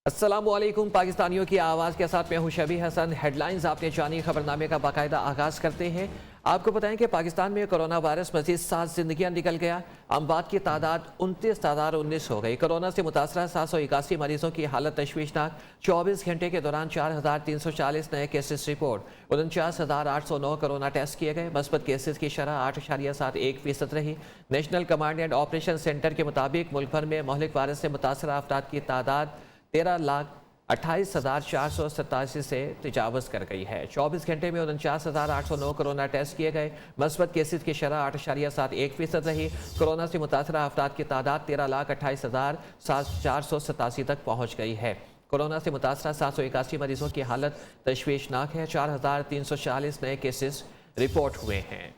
अस्सलामुअलैकुम पाकिस्तानियों की आवाज़ के साथ मैं हूं शबी हसन। हेडलाइंस आपने जानी, खबरनामे का बाकायदा आगाज़ करते हैं। आपको बताएं कि पाकिस्तान में कोरोना वायरस मजीद 7 जिंदगियां निकल गया। अमवात की तादाद 29,019 हो गई। कोरोना से मुतासरा 781 मरीजों की हालत तशवीशनाक। 24 घंटे के दौरान 4,340 नए केसेस रिपोर्ट। 49,809 कोरोना टेस्ट किए गए। मस्बत केसेस की शरह 8.71% रही। National command and operation centre के मुताबिक मुल्क भर में मोहलिक वायरस से मुतासरा अफराद की तादाद 13,28,487 से तजावज़ कर गई है। 24 घंटे में 49,809 कोरोना टेस्ट किए गए। मस्बत केसेस की शरह 8.71% रही। कोरोना से मुतासरा अफराद की तादाद 13,28,487 तक पहुँच गई है। कोरोना से मुतासरा 781 मरीजों की हालत तशवीशनाक है। 4,340 नए केसेस रिपोर्ट हुए हैं।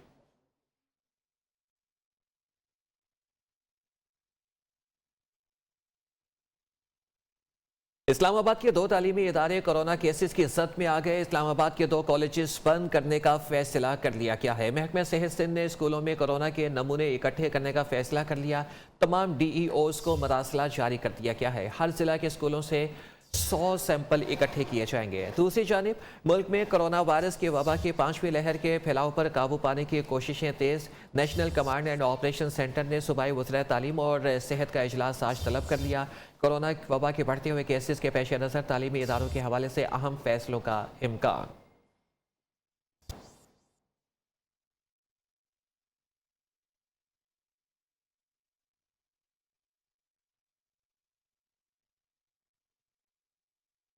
इस्लामाबाद के 2 तालीमी इदारे कोरोना केसेस की जद में आ गए। इस्लामाबाद के 2 कॉलेजेस बंद करने का फैसला कर लिया गया है। महकमा सेहत सिंध ने स्कूलों में कोरोना के नमूने इकट्ठे करने का फैसला कर लिया। तमाम DEOs को मरासला जारी कर दिया गया है। हर जिला के स्कूलों से 100 सैंपल इकट्ठे किए जाएंगे। दूसरी जानिब मुल्क में कोरोना वायरस की वबा की 5वीं लहर के फैलाव पर काबू पाने की कोशिशें तेज़। National command and operation centre ने सूबाई वज़ीर तालीम और सेहत का इजलास आज तलब कर लिया। कोरोना वबा के बढ़ते हुए केसेस के पेश नज़र तालीमी इदारों के हवाले से अहम फैसलों का इम्कान।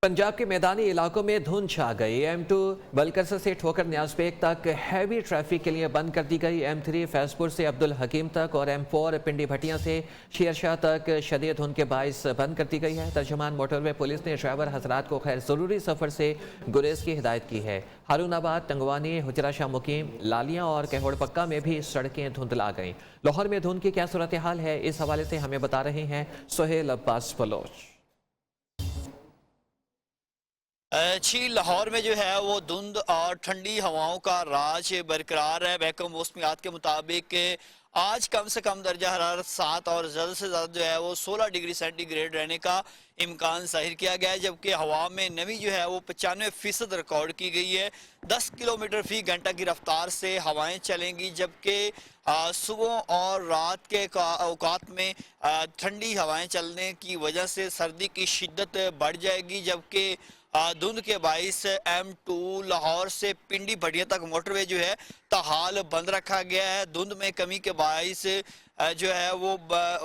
पंजाब के मैदानी इलाकों में धुंध छा गई। M2 बलकरसा से ठोकर न्याज़बेग तक हैवी ट्रैफिक के लिए बंद कर दी गई। M3 फैजपुर से अब्दुल हकीम तक और M4 पिंडी भटिया से शेरशाह तक शदीद धुंध के बाइस बंद कर दी गई है। तर्जमान मोटरवे पुलिस ने ड्राइवर हजरात को खैर ज़रूरी सफ़र से गुरेज की हिदायत की है। हारूनाबाद, टंगवानी, हुजरा शाह मुकीम, लालियाँ और कहौड़ पक्का में भी सड़कें धुंधला गईं। लाहौर में धुंध की क्या सूरत हाल है, इस हवाले से हमें बता रहे हैं सोहेल अब्बास बलोच। जी, लाहौर में जो है वो धुंध और ठंडी हवाओं का राज बरकरार है। महकमा मौसमियात के मुताबिक आज कम से कम दर्जा हरारत 7 और ज़्यादा से ज़्यादा जो है वो 16 डिग्री सेंटीग्रेड रहने का इम्कान जाहिर किया गया है। जबकि हवा में नमी जो है वो 95% रिकॉर्ड की गई है। 10 किलोमीटर फी घंटा की रफ्तार से हवाएं चलेंगी। जबकि सुबह और रात के औकात में ठंडी हवाएं चलने की वजह से सर्दी की शिद्दत बढ़ जाएगी। जबकि धुंध के बाइस M2 लाहौर से पिंडी भटिया तक मोटरवे जो है ताहाल बंद रखा गया है। धुंध में कमी के बाइस जो है वो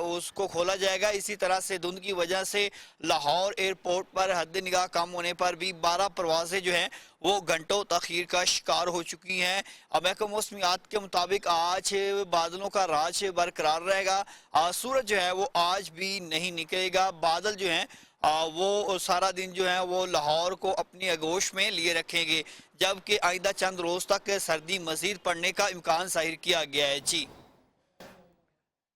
उसको खोला जाएगा। इसी तरह से धुंध की वजह से लाहौर एयरपोर्ट पर हद निगाह कम होने पर भी 12 परवाजें जो हैं वो घंटों तखीर का शिकार हो चुकी हैं। अब महकमा मौसमियात के मुताबिक आज बादलों का राज बरकरार रहेगा। सूरज जो है वो आज भी नहीं निकलेगा। बादल जो हैं वो सारा दिन जो है वो लाहौर को अपनी आगोश में लिए रखेंगे। जबकि आइंदा चंद रोज तक सर्दी मजीद पड़ने का इम्कान जाहिर किया गया है। जी,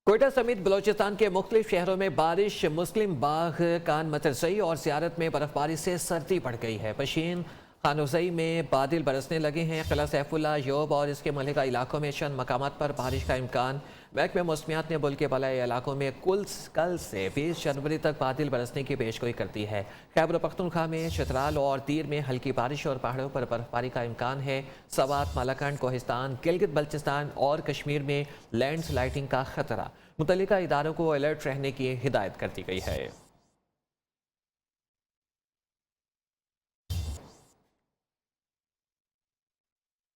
कोयटा समेत बलोचिस्तान के मुख्तलिफ शहरों में बारिश, मुस्लिम बाग, कान मतरसई और ज़ियारत में बर्फबारी से सर्दी बढ़ गई है। पशीन खानुजई में बादल बरसने लगे हैं। किला सैफुल्ला, योब और इसके मलिका इलाकों में चंद मकामात पर बारिश का इम्कान। महकमा मौसमियात ने मुल्क के बलाई इलाकों में कल से 20 जनवरी तक बादल बरसने की पेशगोई कर दी है। खैबर पख्तूनख्वा में चतराल और तीर में हल्की बारिश और पहाड़ों पर बर्फबारी का इम्कान है। सवात, मालाकंड, कोहिस्तान, गिलगित बल्चिस्तान और कश्मीर में लैंड स्लाइडिंग का खतरा। मुतल्लिका इदारों को अलर्ट रहने की हिदायत कर दी गई है।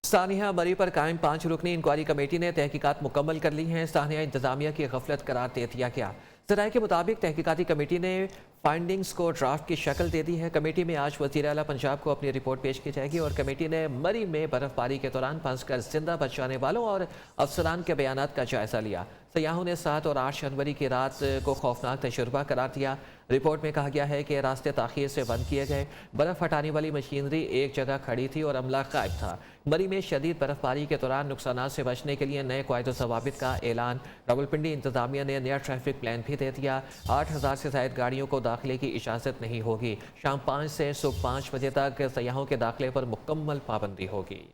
सानिया मरी पर कायम 5 रुकनी इंक्वायरी कमेटी ने तहकीकात मुकम्मल कर ली हैं। सानिया इंतजामिया की गफलत करार दे दिया गया। जराये के मुताबिक तहकीकाती कमेटी ने फाइंडिंग्स को ड्राफ्ट की शक्ल दे दी है। कमेटी में आज वज़ीर आला पंजाब को अपनी रिपोर्ट पेश की जाएगी और कमेटी ने मरी में बर्फबारी के दौरान फंसकर जिंदा बच जाने वालों और अफसरान के बयानात का जायजा लिया। सयाहों ने 7 और 8 जनवरी की रात को खौफनाक तजुर्बा करार दिया। रिपोर्ट में कहा गया है कि रास्ते ताखीर से बंद किए गए। बर्फ हटाने वाली मशीनरी एक जगह खड़ी थी और अमला गायब था। मरी में शदीद बर्फबारी के दौरान नुकसानात से बचने के लिए नए कायदो ज़वाबित का ऐलान। रावलपिंडी इंतजामिया ने नया ट्रैफिक प्लान भी दे दिया। 8,000 से ज़ायद गाड़ियों को दाखिले की इजाज़त नहीं होगी। शाम 5 से सुबह 5 बजे तक सयाहों के दाखिले पर मुकम्मल पाबंदी होगी।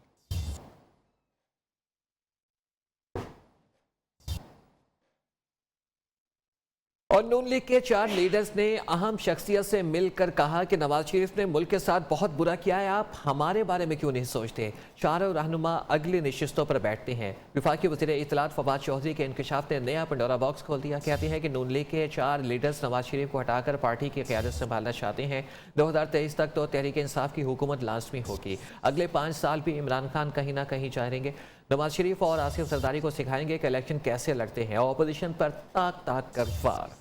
और नून लीग के 4 लीडर्स ने अहम शख्सियत से मिलकर कहा कि नवाज शरीफ ने मुल्क के साथ बहुत बुरा किया है, आप हमारे बारे में क्यों नहीं सोचते। चारों रहनुमा अगली नशिस्तों पर बैठते हैं। वफाकी वज़ीर इत्तलात फवाद चौधरी के इंकशाफ ने नया पंडोरा बॉक्स खोल दिया। कहते हैं कि नून लीग के 4 लीडर्स नवाज शरीफ को हटाकर पार्टी की क़यादत संभालना चाहते हैं। 2023 तक तो तहरीक इंसाफ की हुकूमत लाजमी होगी। अगले 5 साल भी इमरान खान कहीं ना कहीं जाएंगे। नवाज शरीफ और आसिफ जरदारी को सिखाएंगे कि इलेक्शन कैसे लड़ते हैं। ऑपोजिशन पर ताक ताक कर वार।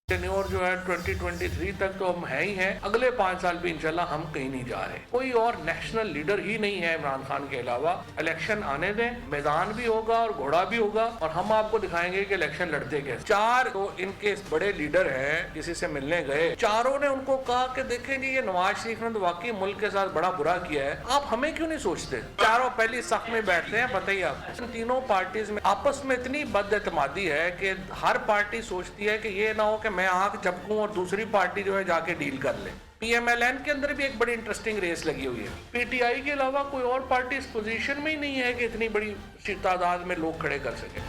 टेन्योर जो है 2023 तक तो हम है ही हैं, अगले 5 साल भी इंशाल्लाह हम कहीं नहीं जा रहे। कोई और नेशनल लीडर ही नहीं है इमरान खान के अलावा। इलेक्शन आने दें, मैदान भी होगा और घोड़ा भी होगा और हम आपको दिखाएंगे कि इलेक्शन लड़ते कैसे। 4 तो इनके बड़े लीडर हैं, किसी से मिलने गए, चारों ने उनको कहा कि देखें जी ये नवाज शरीफ ने तो वाकई मुल्क के साथ बड़ा बुरा किया है, आप हमें क्यों नहीं सोचते। चारों पहली सफ में बैठते हैं। बताइए आप, इन तीनों पार्टीज में आपस में इतनी बदएतमादी है कि हर पार्टी सोचती है कि ये ना हो कि मैं आंख झपकूं और दूसरी पार्टी जो है जाके डील कर ले। PMLN के अंदर भी एक बड़ी इंटरेस्टिंग रेस लगी हुई है। PTI के अलावा कोई और पार्टी इस पोजीशन में ही नहीं है कि इतनी बड़ी तादाद में लोग खड़े कर सके।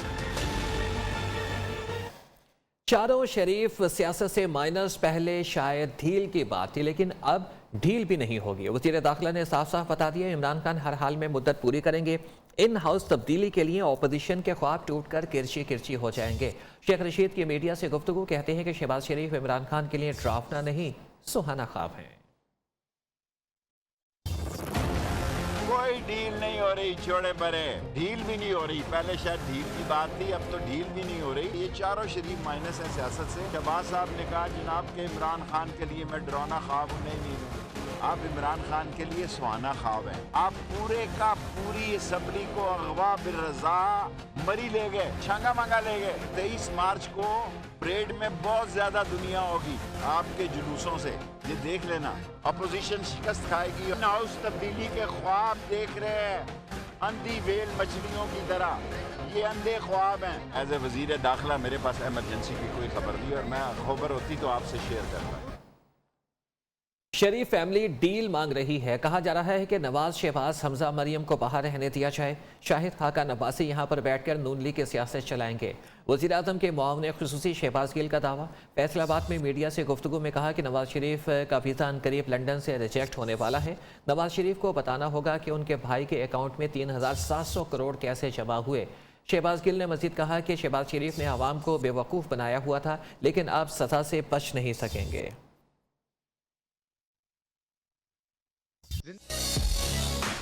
चारों शरीफ सियासत से माइनस पहले शायद ढील की बात थी, लेकिन अब ढील भी नहीं होगी। वज़ीर दाखिला ने साफ साफ बता दिया इमरान खान हर हाल में मुद्दत पूरी करेंगे। इन हाउस तब्दीली के लिए ऑपोजिशन के ख्वाब टूटकर किरची किरची हो जाएंगे। शेख रशीद की मीडिया से गुफ्तगू कहते हैं कि शहबाज शरीफ इमरान खान के लिए ड्राफ्ट नहीं सुहाना ख्वाब है। कोई डील नहीं हो रही, छोड़े परे, डील भी नहीं हो रही। पहले शायद डील की बात थी, अब तो डील भी नहीं हो रही। ये चारों शरीफ माइनस है सियासत से। शहबाज साहब ने कहा जनाब के इमरान खान के लिए मैं डरावना ख्वाब हूँ। नहीं, आप इमरान खान के लिए सुहाना ख्वाब है। आप पूरे का पूरी असम्बली को अगवा बिरजा मरी ले गए, छंगा मंगा ले गए। 23 मार्च को परेड में बहुत ज्यादा दुनिया होगी आपके जुलूसों से, ये देख लेना। अपोजिशन शिकस्त खाएगी। हाउस तब्दीली के ख्वाब देख रहे हैं अंधी वेल मछलियों की तरह, ये अंधे ख्वाब हैं। एज ए वजीर दाखिला मेरे पास इमरजेंसी की कोई खबर नहीं और मैं खबर होती तो आपसे शेयर करता। शरीफ फैमिली डील मांग रही है। कहा जा रहा है कि नवाज, शहबाज, हमजा, मरियम को बाहर रहने दिया जाए। शाहिद खाका नब्बासी यहाँ पर बैठकर नून लीग की सियासत चलाएंगे। वज़ीर आज़म के मुआवन खुसूसी शहबाज गिल का दावा। फैसलाबाद में मीडिया से गुफ्तगू में कहा कि नवाज शरीफ का वीज़ा अनकरीब लंदन से रिजेक्ट होने वाला है। नवाज शरीफ को बताना होगा कि उनके भाई के अकाउंट में 3700 करोड़ कैसे जमा हुए। शहबाज गिल ने मजीद कहा कि शहबाज शरीफ ने आवाम को बेवकूफ़ बनाया हुआ था, लेकिन अब सज़ा से बच नहीं सकेंगे।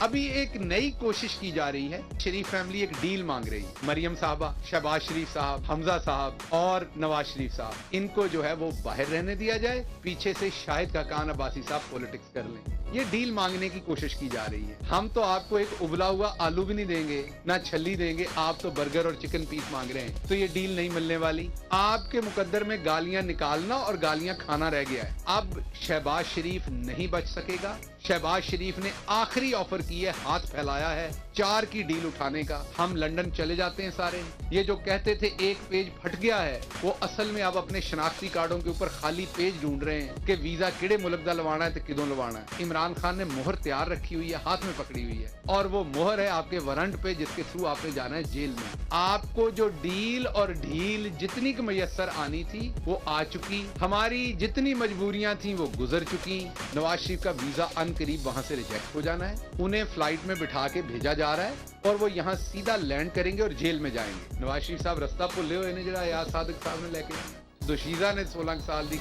अभी एक नई कोशिश की जा रही है। शरीफ फैमिली एक डील मांग रही है। मरियम साहबा, शहबाज शरीफ साहब, हमजा साहब और नवाज शरीफ साहब, इनको जो है वो बाहर रहने दिया जाए, पीछे से शाहिद खाका नब्बासी साहब पॉलिटिक्स कर लें। ये डील मांगने की कोशिश की जा रही है। हम तो आपको एक उबला हुआ आलू भी नहीं देंगे, ना छल्ली देंगे, आप तो बर्गर और चिकन पीस मांग रहे हैं, तो ये डील नहीं मिलने वाली। आपके मुकद्दर में गालियां निकालना और गालियां खाना रह गया है। अब शहबाज शरीफ नहीं बच सकेगा। शहबाज शरीफ ने आखिरी ऑफर की है, हाथ फैलाया है 4 की डील उठाने का। हम लंदन चले जाते हैं सारे। ये जो कहते थे एक पेज फट गया है, वो असल में अब अपने शनाख्ती कार्डों के ऊपर खाली पेज ढूंढ रहे हैं कि वीजा किड़े मुल्क दा लवाना है तो किदों लवाना है। इमरान खान ने मोहर तैयार रखी हुई है, हाथ में पकड़ी हुई है, और वो मोहर है आपके वारंट पे, जिसके थ्रू आपने जाना है जेल में। आपको जो डील और ढील जितनी की मैसर आनी थी वो आ चुकी। हमारी जितनी मजबूरियां थी वो गुजर चुकी। नवाज शरीफ का वीजा करीब वहां से रिजेक्ट हो जाना है। उन्हें फ्लाइट में बिठा के भेजा जा रहा है और वो यहाँ सीधा लैंड करेंगे और जेल में जाएंगे। नवाज शरीफ साहब रास्ता भुले हुए ने जरा याद सादिक साहब ने लेके दोशीजा ने 16 साल दी।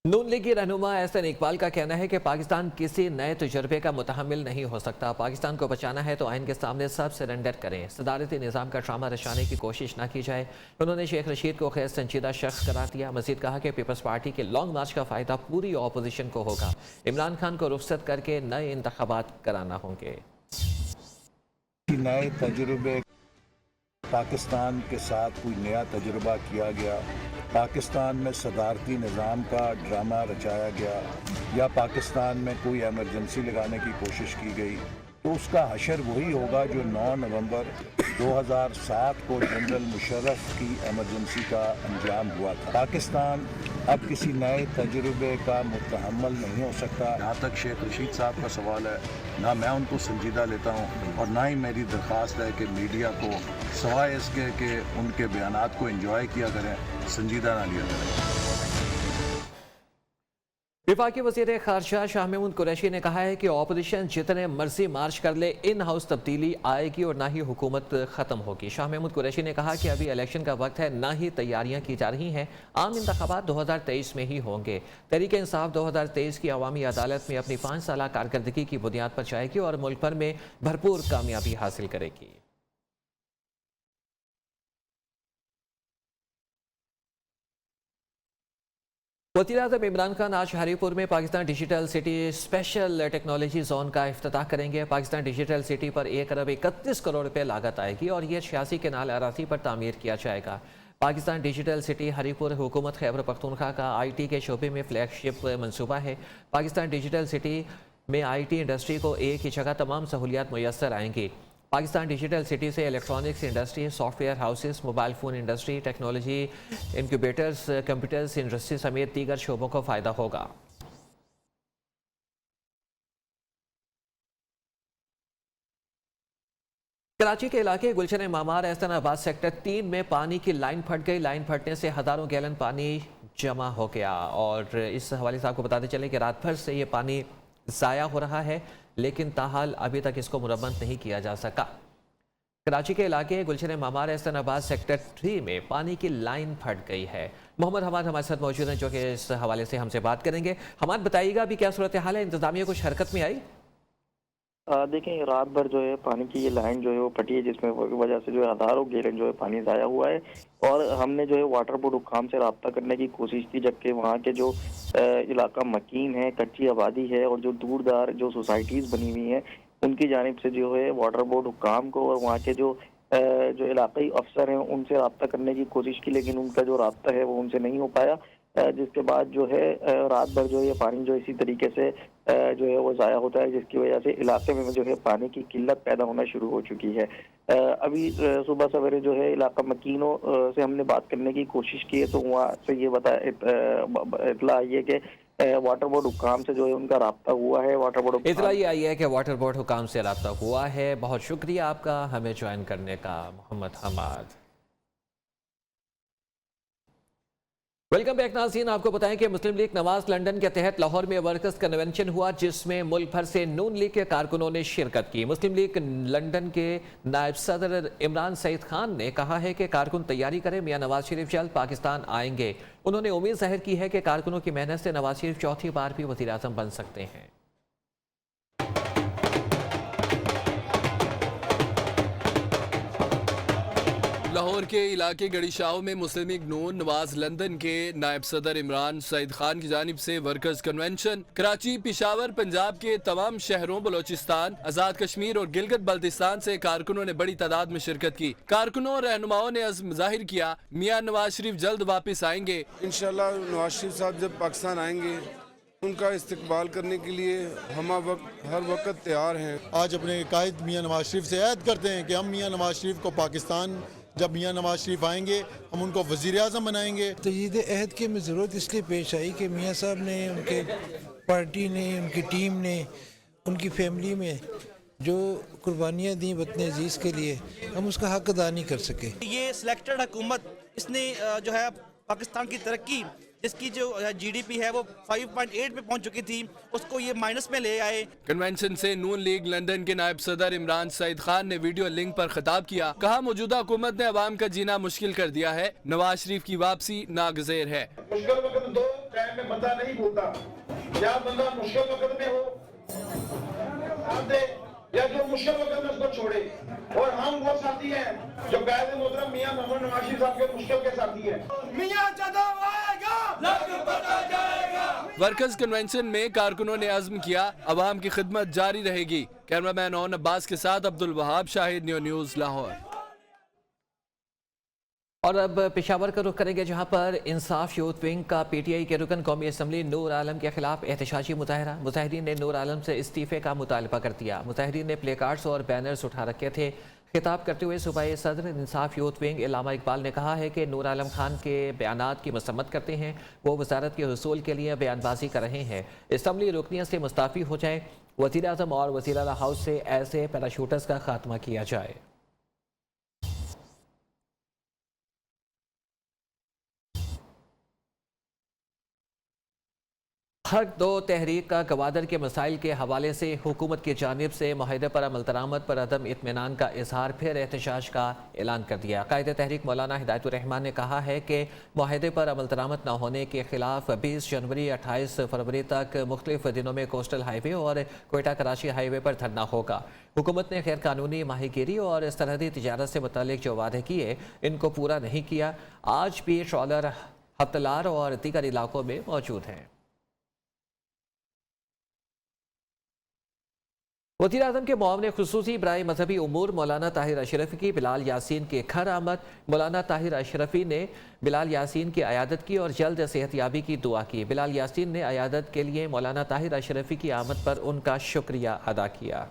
नून लीग की रहनुमा एहसन इकबाल का कहना है कि पाकिस्तान किसी नए तजुर्बे का मुतहम्मिल नहीं हो सकता। पाकिस्तान को बचाना है तो आइन के सामने सब सरेंडर करें, सदारती निज़ाम का ड्रामा रचाने की कोशिश ना की जाए। उन्होंने शेख रशीद को खैर संजीदा शख्स करार दिया। मजीद कहा कि पीपल्स पार्टी के लॉन्ग मार्च का फ़ायदा पूरी अपोजिशन को होगा। इमरान खान को रुखसत करके नए इंतखाबात कराना होंगे। नए तजुर्बे, पाकिस्तान के साथ कोई नया तजुर्बा किया गया, पाकिस्तान में सदारती निज़ाम का ड्रामा रचाया गया, या पाकिस्तान में कोई एमरजेंसी लगाने की कोशिश की गई, तो उसका हशर वही होगा जो 9 नवंबर 2007 को जनरल मुशर्रफ की एमरजेंसी का अंजाम हुआ था। पाकिस्तान अब किसी नए तजुर्बे का मुतहम्मल नहीं हो सकता। जहाँ तक शेख रशीद साहब का सवाल है, ना मैं उनको संजीदा लेता हूँ और ना ही मेरी दरख्वास्त है कि मीडिया को सवाए इसके कि उनके बयानात को एंजॉय किया करें, संजीदा ना लिया करें। वफाकी वज़ीर ख़ारजा शाह महमूद कुरैशी ने कहा है कि ऑपोजिशन जितने मर्जी मार्च कर ले, इन हाउस तब्दीली आएगी और ना ही हुकूमत ख़त्म होगी। शाह महमूद कुरैशी ने कहा कि अभी इलेक्शन का वक्त है, ना ही तैयारियां की जा रही हैं। आम इंतखाबात 2023 में ही होंगे। तहरीक इंसाफ 2023 की अवामी अदालत में अपनी 5 साला कारकर्दगी की बुनियाद पर जाएगी और मुल्क भर में भरपूर कामयाबी हासिल करेगी। वज़ीर-ए-आज़म इमरान खान आज हरीपुर में Pakistan digital city special technology zone का इफ्तिताह करेंगे। पाकिस्तान डिजिटल सिटी पर 1 अरब 31 करोड़ रुपए लागत आएगी और यह 86 केनाल अराज़ी पर तामीर किया जाएगा। पाकिस्तान डिजिटल सिटी हरीपुर हुकूमत खैबर पख्तूनख्वा का IT के शोबे में फ्लैगशिप मनसूबा है। पाकिस्तान डिजिटल सिटी में IT इंडस्ट्री को एक ही जगह तमाम सहूलियात मुयस्सर आएंगी। पाकिस्तान डिजिटल सिटी से electronics industry, software houses, mobile phone industry, technology incubators, computers industry समेत दीगर शोबों को फ़ायदा होगा। कराची के इलाके गुलशन मामार एहसनाबाद सेक्टर 3 में पानी की लाइन फट गई। लाइन फटने से हज़ारों गैलन पानी जमा हो गया और इस हवाले से आपको बताते चलें कि रात भर से ये पानी ज़ाया हो रहा है, लेकिन ताहाल अभी तक इसको मुरम्मत नहीं किया जा सका। कराची के इलाके गुलशन मामार एहसनाबाद सेक्टर 3 में पानी की लाइन फट गई है। मोहम्मद हमाद हमारे साथ मौजूद हैं जो कि इस हवाले से हमसे बात करेंगे। हमाद, बताइएगा अभी क्या सूरत हाल है, इंतजामिया कुछ हरकत में आई? देखें, रात भर जो है पानी की ये लाइन जो है वो फटी है, जिसमें वजह से जो है हज़ारों गैलन जो है पानी ज़ाया हुआ है। और हमने जो है वाटर बोर्ड हुक्काम से रब्ता करने की कोशिश की, जबकि वहाँ के जो इलाका मकीन है, कच्ची आबादी है और जो दूरदार जो सोसाइटीज़ बनी हुई हैं, उनकी जानिब से जो है वाटर बोर्ड हुक्काम को और वहाँ के जो इलाकाई अफसर हैं उनसे रब्ता करने की कोशिश की, लेकिन उनका जो रब्ता है वो उनसे नहीं हो पाया। जिसके बाद जो है रात भर जो है पानी जो इसी तरीके से जो है वो ज़ाया होता है, जिसकी वजह से इलाके में जो है पानी की किल्लत पैदा होना शुरू हो चुकी है। अभी सुबह सवेरे जो है इलाका मकीनों से हमने बात करने की कोशिश की है, तो वहाँ से ये इतला आई है कि वाटर बोर्ड हुक्काम से जो है उनका रब्ता हुआ है। वाटर बोर्ड इतला ये आई है कि वाटर बोर्ड हुक्काम से रब्ता हुआ है। बहुत शुक्रिया आपका हमें ज्वाइन करने का, मोहम्मद हमाद। वेलकम बैक नाज़रीन। आपको बताएं कि मुस्लिम लीग नवाज लंदन के तहत लाहौर में वर्कर्स कन्वेंशन हुआ, जिसमें मुल्क भर से नून लीग के कारकुनों ने शिरकत की। मुस्लिम लीग लंदन के नायब सदर इमरान सईद खान ने कहा है कि कारकुन तैयारी करें, मियां नवाज शरीफ जल्द पाकिस्तान आएंगे। उन्होंने उम्मीद जाहिर की है कि कारकुनों की मेहनत से नवाज शरीफ चौथी बार भी वज़ीर आज़म बन सकते हैं। लाहौर के इलाके गड़ीशाव में मुस्लिम लीग नून नवाज लंदन के नायब सदर इमरान सईद खान की जानिब से वर्कर्स कन्वेंशन कराची, पिशावर, पंजाब के तमाम शहरों, बलोचिस्तान, आजाद कश्मीर और गिलगित बल्तिस्तान से कारकुनों ने बड़ी तादाद में शिरकत की। कारकुनों और रहनुमाओं ने अज़्म जाहिर किया, मियां नवाज शरीफ जल्द वापस आएंगे। इंशाल्लाह नवाज शरीफ साहब जब पाकिस्तान आएंगे उनका इस्तकबाल करने के लिए हम हर वक्त तैयार हैं। आज अपने कायद मियां नवाज शरीफ से ऐद करते हैं कि हम मियां नवाज शरीफ को पाकिस्तान, जब मियां नवाज शरीफ आएंगे हम उनको वज़ीर आज़म बनाएंगे। तजदीद अहद की में ज़रूरत इसलिए पेश आई कि मियां साहब ने, उनके पार्टी ने, उनकी टीम ने, उनकी फैमिली में जो कुर्बानियाँ दी वतन अजीज़ के लिए, हम उसका हक अदा नहीं कर सके। ये सिलेक्टेड हुकूमत, इसने जो है पाकिस्तान की तरक्की, जिसकी जो GDP है वो 5.8 पे पहुंच चुकी थी, उसको ये माइनस में ले आए। कन्वेंशन से नून लीग लंदन के नायब सदर इमरान सईद खान ने वीडियो लिंक पर खिताब किया। कहा, मौजूदा हुकूमत ने अवाम का जीना मुश्किल कर दिया है। नवाज शरीफ की वापसी नागज़ेर है। मुश्किल वक्त दो टाइम में बंदा नहीं भूलता, या बंदा मुश्किल वक्त में हो साथ दे, या जो मुश्किल वक्त में उसको छोड़े। और हम वो साथी हैं जो कायद मोहतरम मियां मोहम्मद नवाज शरीफ साहब के मुश्किल के साथी हैं। मियां जब आएगा लग पता जाएगा। वर्कर्स कन्वेंशन में कारकुनों ने अज़्म किया, अवाम की खिदमत जारी रहेगी। कैमरामैन ओन अब्बास के साथ अब्दुल वहाब, शाहिद न्यूज़ लाहौर। और अब पेशावर का रुख करेंगे, जहां पर इंसाफ यूथ विंग का PTI के रुकन कौमी असम्बली नूर आलम के खिलाफ एहतजाजी मुजाहरा। मुजाहिरीन ने नूर आलम से इस्तीफे का मुतालबा कर दिया। मुजाहिरीन ने प्ले कार्ड्स और बैनर्स उठा रखे थे। खिताब करते हुए सूबाई सदर इंसाफ यूथ विंग इल्लामा इकबाल ने कहा है कि नूर आलम खान के बयानात की मसम्मत करते हैं। वो वजारत के हुसूल के लिए बयानबाजी कर रहे हैं। असम्बली रुकनियत से मुस्ताफ़ी हो जाए। वज़ीर आज़म और वज़ीर आला हाउस से ऐसे पैराशूटर्स का खात्मा किया जाए। हक दो तहरीक का गवादर के मसाइल के हवाले से हुकूमत की जानिब से माहिदे पर अमल दरामद पर अदम इत्मीनान का इजहार फिर एहतजाज का ऐलान कर दिया। कायदे तहरीक मौलाना हिदायतुर्रहमान ने कहा है कि माहिदे पर अमल दरामद न होने के खिलाफ 20 जनवरी 28 फरवरी तक मुख्तलिफ दिनों में कोस्टल हाईवे और कोयटा कराची हाईवे पर धरना होगा। हुकूमत ने गैर कानूनी माहीगीरी और सरहदी तिजारत से मुतालिक जो वादे किए इनको पूरा नहीं किया। आज भी ट्रॉलर हफ्तलार और दीगर इलाकों में मौजूद हैं। वज़ीर आज़म के मुआविन खुसूसी बराए मजहबी उमूर मौलाना ताहिर अशरफी की बिलाल यासीन के घर आमद। मौलाना ताहिर अशरफी ने बिलाल यासीन की अयादत की और जल्द सेहतयाबी की दुआ की। बिलाल यासीन ने अयादत के लिए मौलाना ताहिर अशरफी की आमद पर उनका शुक्रिया अदा किया।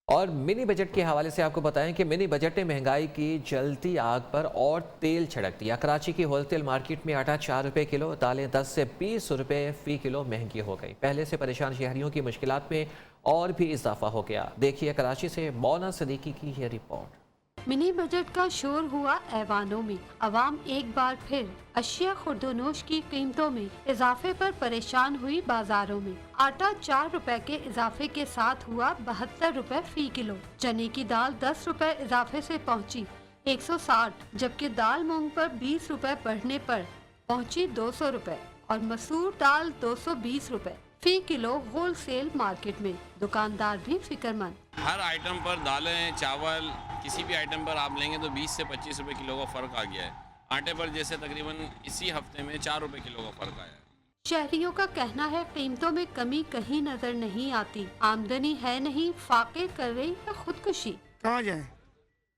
और मिनी बजट के हवाले से आपको बताएं कि मिनी बजट ने महंगाई की जलती आग पर और तेल छिड़क दिया। कराची की होलसेल मार्केट में आटा 4 रुपये किलो, दालें 10 से 20 रुपये फ़ी किलो महंगी हो गई। पहले से परेशान शहरियों की मुश्किलात में और भी इजाफा हो गया। देखिए कराची से मौना सदीकी की यह रिपोर्ट। मिनी बजट का शोर हुआ ऐवानों में। अवाम एक बार फिर अशिया खुर्दोनोश की कीमतों में इजाफे पर परेशान हुई। बाजारों में आटा 4 रुपए के इजाफे के साथ हुआ 72 रुपए फी किलो। चने की दाल 10 रुपए इजाफे से पहुंची 160, जबकि दाल मूंग पर 20 रुपए बढ़ने पर पहुंची 200 रुपए और मसूर दाल 220 रुपए फी किलो होलसेल मार्केट में। दुकानदार भी फिक्रमंद। हर आइटम पर दालें, चावल, किसी भी आइटम पर आप लेंगे तो 20 से 25 रुपए किलो का फ़र्क आ गया है। आटे पर जैसे तकरीबन इसी हफ्ते में 4 रुपए किलो का फ़र्क आया है। शहरियों का कहना है कीमतों में कमी कहीं नजर नहीं आती। आमदनी है नहीं, फाके कर रही है खुदकुशी। कहाँ जाए?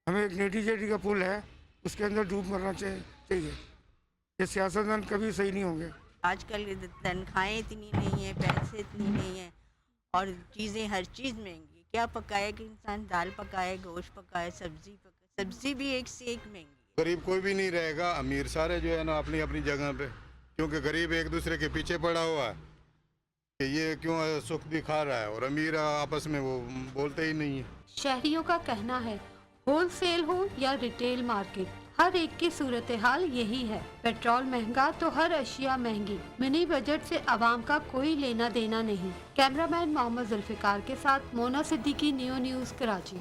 हमें नेटी जेटी का पुल है, उसके अंदर डूब मरना चाहिए। ये सियासतदान कभी सही नहीं होंगे। आजकल तनख्वाहें इतनी नहीं है, पैसे इतनी नहीं है और चीज़ें हर चीज़ महंगी। क्या पकाए कि इंसान? दाल पकाए, गोश्त पकाए, सब्जी पकाए, सब्जी भी एक से एक महंगी। गरीब कोई भी नहीं रहेगा, अमीर सारे जो है ना अपनी अपनी जगह पे, क्योंकि गरीब एक दूसरे के पीछे पड़ा हुआ है कि ये क्यों सुख दिखा रहा है और अमीर आपस में वो बोलते ही नहीं है। शहरियों का कहना है होलसेल हो या रिटेल मार्केट, हर एक की सूरत हाल यही है। पेट्रोल महंगा तो हर अशिया महंगी। मिनी बजट से आवाम का कोई लेना देना नहीं। कैमरामैन मोहम्मद जुल्फिकार के साथ मोना सिद्दीकी, नियो न्यूज़, कराची।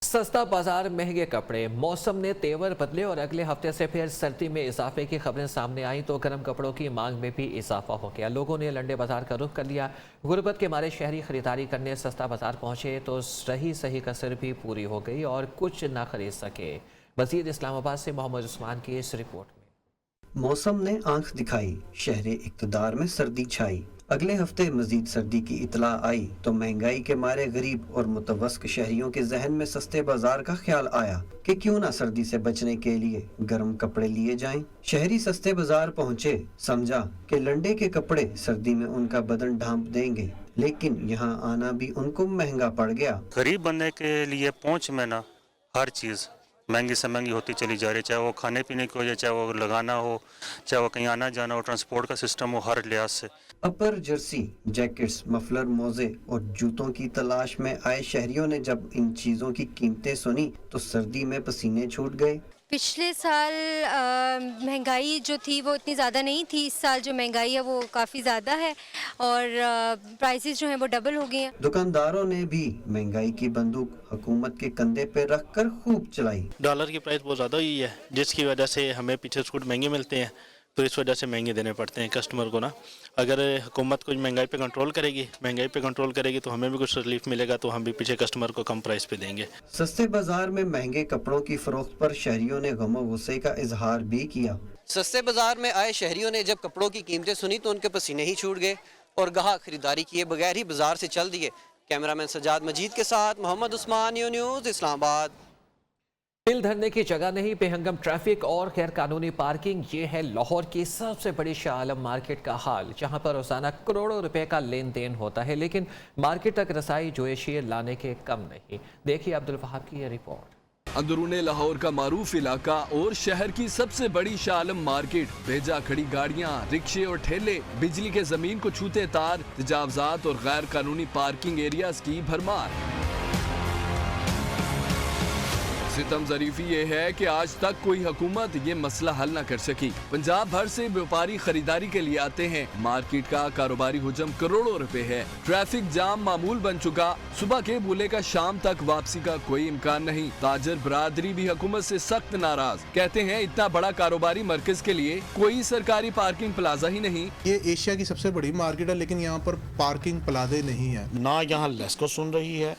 सस्ता बाजार, महंगे कपड़े, मौसम ने तेवर बदले और अगले हफ्ते से फिर सर्दी में इजाफे की खबरें सामने आई तो गर्म कपड़ों की मांग में भी इजाफा हो गया। लोगों ने लंडे बाजार का रुख कर लिया। गुर्बत के मारे शहरी खरीदारी करने सस्ता बाजार पहुंचे तो सही कसर भी पूरी हो गई और कुछ ना खरीद सके। मज़ीद इस्लामाबाद से मोहम्मद उस्मान की इस रिपोर्ट में। मौसम ने आंख दिखाई, शहरे इक़्तिदार में सर्दी छाई। अगले हफ्ते मजीद सर्दी की इतला आई तो महंगाई के मारे गरीब और मुतवस्सित शहरियों के जहन में सस्ते बाजार का ख्याल आया कि क्यों ना सर्दी से बचने के लिए गर्म कपड़े लिए जाएं। शहरी सस्ते बाजार पहुंचे, समझा कि लंडे के कपड़े सर्दी में उनका बदन ढांप देंगे, लेकिन यहाँ आना भी उनको महंगा पड़ गया। गरीब बनने के लिए पहुँच में ना हर चीज़ महंगी से महंगी होती चली जा रही, चाहे वो खाने पीने की वजह, चाहे वो लगाना हो, चाहे वो कहीं आना जाना हो, ट्रांसपोर्ट का सिस्टम हो, हर लिहाज से। अपर जर्सी, जैकेट्स, मफलर, मोजे और जूतों की तलाश में आए शहरियों ने जब इन चीज़ों की कीमतें सुनी तो सर्दी में पसीने छूट गए। पिछले साल महंगाई जो थी वो इतनी ज़्यादा नहीं थी। इस साल जो महंगाई है वो काफ़ी ज़्यादा है और प्राइसेस जो हैं वो डबल हो गए हैं। दुकानदारों ने भी महंगाई की बंदूक हुकूमत के कंधे पे रखकर खूब चलाई। डॉलर की प्राइस बहुत ज़्यादा हुई है, जिसकी वजह से हमें पीछे सूट महंगे मिलते हैं, तो इस वजह से महंगे देने पड़ते हैं कस्टमर को ना। अगर हुकूमत कुछ महंगाई पे कंट्रोल करेगी तो हमें भी कुछ रिलीफ मिलेगा, तो हम भी पीछे कस्टमर को कम प्राइस पे देंगे। सस्ते बाजार में महंगे कपड़ों की फरोख्त पर शहरियों ने गम गुस्से का इजहार भी किया। सस्ते बाजार में आए शहरियों ने जब कपड़ों की कीमतें सुनी तो उनके पसीने ही छूट गए और गाहक खरीदारी किए बगैर ही बाजार से चल दिए। कैमरामैन सजाद मजीद के साथ मोहम्मद उस्मान, न्यूज़, इस्लामाबाद। दिल धरने की जगह नहीं, बेहंगम ट्रैफिक और गैर कानूनी पार्किंग, ये है लाहौर की सबसे बड़ी शाह आलम मार्केट का हाल, जहां पर रोजाना करोड़ों रुपए का लेन देन होता है, लेकिन मार्केट तक रसाई जो शेर लाने के कम नहीं। देखिए अब्दुल वहाब की ये रिपोर्ट। अंदरूने लाहौर का मारूफ इलाका और शहर की सबसे बड़ी शाह आलम मार्केट, बेजा खड़ी गाड़ियां, रिक्शे और ठेले, बिजली के जमीन को छूते तार, तजावजात और गैर कानूनी पार्किंग एरियाज की भरमार। सितम ज़रीफ़ी ये है कि आज तक कोई हुकूमत ये मसला हल न कर सकी। पंजाब भर से व्यापारी खरीदारी के लिए आते हैं। मार्केट का कारोबारी हुजम करोड़ों रुपए है। ट्रैफिक जाम मामूल बन चुका। सुबह के बुले का शाम तक वापसी का कोई इम्कान नहीं। ताजर बरादरी भी हुकूमत से सख्त नाराज, कहते हैं इतना बड़ा कारोबारी मरकज के लिए कोई सरकारी पार्किंग प्लाजा ही नहीं। ये एशिया की सबसे बड़ी मार्केट है, लेकिन यहाँ पर पार्किंग प्लाजे नहीं है। ना यहाँ लेस्को सुन रही है,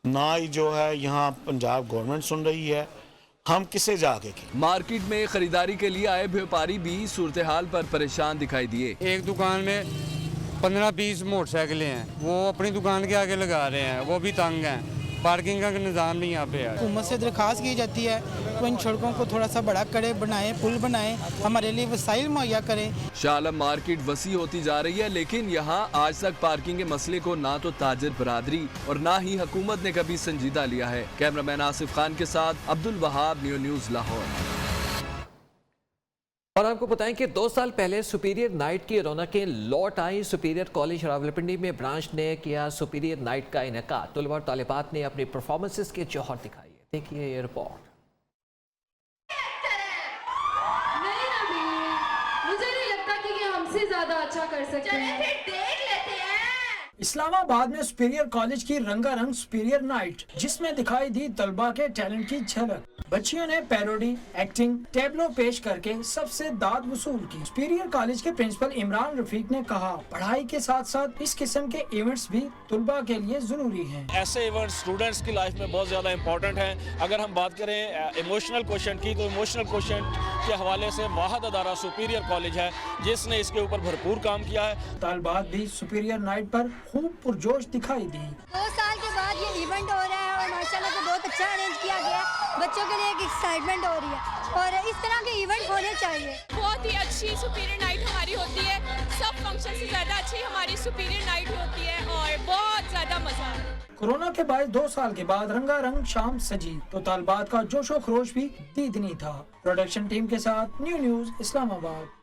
ना ही जो है यहाँ पंजाब गवर्नमेंट सुन रही है। हम किसे जाके की? मार्केट में खरीदारी के लिए आए व्यापारी भी सूरत हाल पर परेशान दिखाई दिए। एक दुकान में 15-20 मोटरसाइकिलें हैं, वो अपनी दुकान के आगे लगा रहे हैं, वो भी तंग हैं। पार्किंग का निज़ाम नहीं यहाँ पे है। हुकूमत से दरख्वास्त की जाती है तो इन सड़कों को थोड़ा सा बड़ा करे, बनाए, पुल बनाए, हमारे लिए वसाइल मुहैया करें। शाह आलम मार्केट वसी होती जा रही है, लेकिन यहाँ आज तक पार्किंग के मसले को ना तो ताजर बरादरी और ना ही हुकूमत ने कभी संजीदा लिया है। कैमरामैन आसिफ खान के साथ अब्दुल वहाब, न्यूज़ लाहौर। और आपको बताएं कि 2 साल पहले सुपीरियर नाइट की रौनकें लौट आई। सुपीरियर कॉलेज रावलपिंडी में ब्रांच ने किया सुपीरियर नाइट का इनेकाद। तलबा और तालिबात ने अपनी परफॉर्मेंसेस के जौहर दिखाई है। देखिए ये रिपोर्ट। मुझे नहीं लगता कि ये हमसे ज्यादा अच्छा कर सकते हैं। देख लेते हैं। इस्लामाबाद में सुपीरियर कॉलेज की रंगारंग सुपीरियर नाइट, जिसमें दिखाई दी तलबा के टैलेंट की झलक। बच्चियों ने पैरोडी, एक्टिंग, टैबलो पेश करके सबसे दाद वसूल की। सुपीरियर कॉलेज के प्रिंसिपल इमरान रफीक ने कहा, पढ़ाई के साथ साथ इस किस्म के इवेंट्स भी तुलबा के लिए जरूरी हैं। ऐसे इवेंट्स स्टूडेंट्स की लाइफ में बहुत ज़्यादा इंपॉर्टेंट हैं। अगर हम बात करें इमोशनल क्वेश्चन की, तो इमोशनल क्वेश्चन के हवाले से वाहिद अदारा सुपीरियर कॉलेज है जिसने इसके ऊपर भरपूर काम किया है। तालिबात भी सुपीरियर नाइट पर खूब पुरजोश दिखाई दी। 2 साल के बाद ये इवेंट हो रहा है और माशाल्लाह से बहुत अच्छा अरेंज किया गया है। बच्चों के लिए एक एक्साइटमेंट हो रही है और इस तरह के इवेंट होने चाहिए। बहुत ही अच्छी सुपीरियर नाइट हमारी होती है। सब फंक्शन से ज़्यादा अच्छी हमारी सुपीरियर नाइट होती है और बहुत ज़्यादा मजा आता है। कोरोना के बाद 2 साल के बाद रंगारंग शाम सजी तो तालिबात का जोशो खरोश भी दीदनी था। प्रोडक्शन टीम के साथ न्यूज़ इस्लामाबाद।